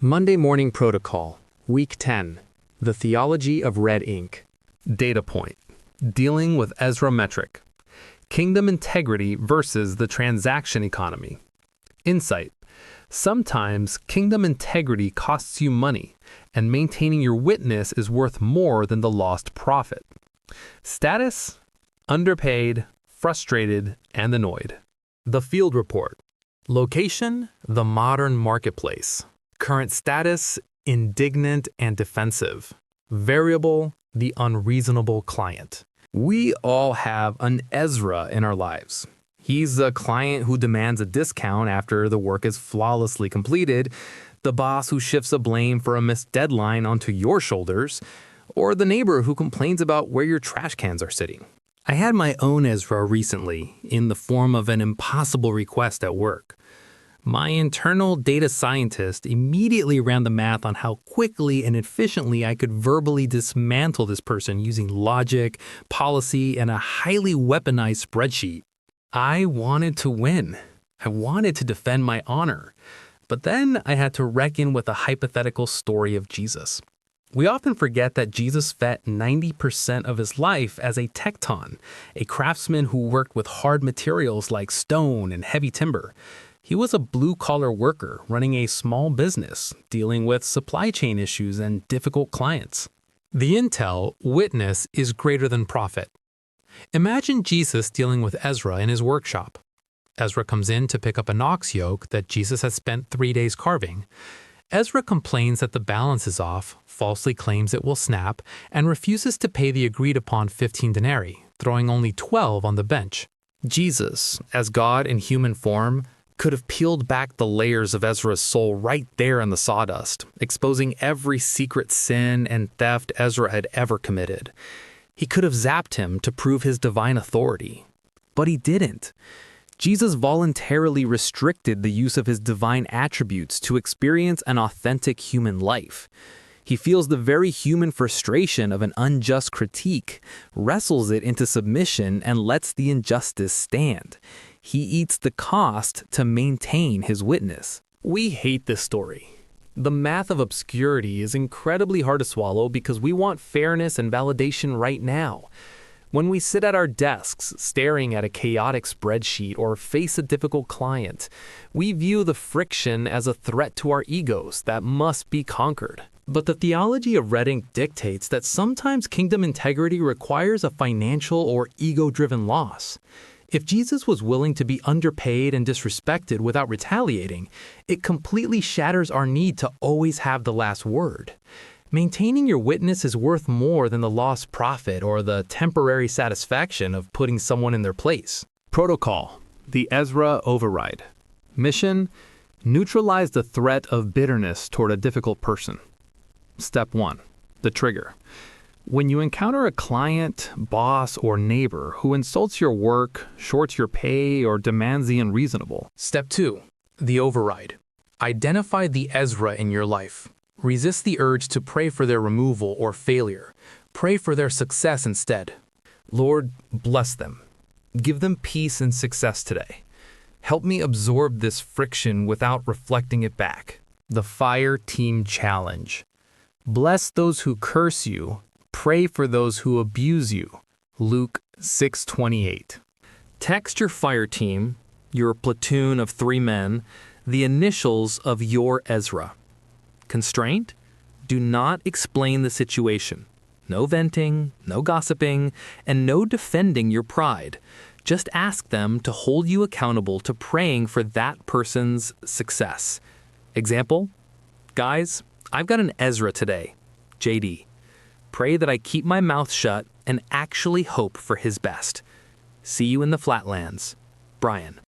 Monday Morning Protocol, Week 10, The Theology of Red Ink. Data point. Dealing with Ezra metric. Kingdom integrity versus the transaction economy. Insight. Sometimes kingdom integrity costs you money, and maintaining your witness is worth more than the lost profit. Status: underpaid, frustrated, and annoyed. The field report. Location: the modern marketplace. Current status: indignant and defensive. Variable: the unreasonable client. We all have an Ezra in our lives. He's the client who demands a discount after the work is flawlessly completed, the boss who shifts the blame for a missed deadline onto your shoulders, or the neighbor who complains about where your trash cans are sitting. I had my own Ezra recently in the form of an impossible request at work. My internal data scientist immediately ran the math on how quickly and efficiently I could verbally dismantle this person using logic, policy, and a highly weaponized spreadsheet. I wanted to win. I wanted to defend my honor. But then I had to reckon with a hypothetical story of Jesus. We often forget that Jesus spent 90% of his life as a tecton, a craftsman who worked with hard materials like stone and heavy timber. He was a blue-collar worker running a small business, dealing with supply chain issues and difficult clients. The intel, witness, is greater than profit. Imagine Jesus dealing with Ezra in his workshop. Ezra comes in to pick up an ox yoke that Jesus has spent 3 days carving. Ezra complains that the balance is off, falsely claims it will snap, and refuses to pay the agreed-upon 15 denarii, throwing only 12 on the bench. Jesus, as God in human form, could have peeled back the layers of Ezra's soul right there in the sawdust, exposing every secret sin and theft Ezra had ever committed. He could have zapped him to prove his divine authority. But he didn't. Jesus voluntarily restricted the use of his divine attributes to experience an authentic human life. He feels the very human frustration of an unjust critique, wrestles it into submission, and lets the injustice stand. He eats the cost to maintain his witness. We hate this story. The math of obscurity is incredibly hard to swallow because we want fairness and validation right now. When we sit at our desks staring at a chaotic spreadsheet or face a difficult client, we view the friction as a threat to our egos that must be conquered. But the theology of red ink dictates that sometimes kingdom integrity requires a financial or ego-driven loss. If Jesus was willing to be underpaid and disrespected without retaliating, it completely shatters our need to always have the last word. Maintaining your witness is worth more than the lost profit or the temporary satisfaction of putting someone in their place. Protocol: the Ezra override. Mission: neutralize the threat of bitterness toward a difficult person. Step 1. The trigger. When you encounter a client, boss, or neighbor who insults your work, shorts your pay, or demands the unreasonable. Step 2. The override. Identify the Ezra in your life. Resist the urge to pray for their removal or failure. Pray for their success instead. Lord, bless them. Give them peace and success today. Help me absorb this friction without reflecting it back. The Fire Team Challenge. Bless those who curse you. Pray for those who abuse you. Luke 6:28. Text your fire team, your platoon of 3 men, the initials of your Ezra. Constraint: do not explain the situation. No venting, no gossiping, and no defending your pride. Just ask them to hold you accountable to praying for that person's success. Example: guys, I've got an Ezra today. JD. Pray that I keep my mouth shut and actually hope for his best. See you in the flatlands. Brian.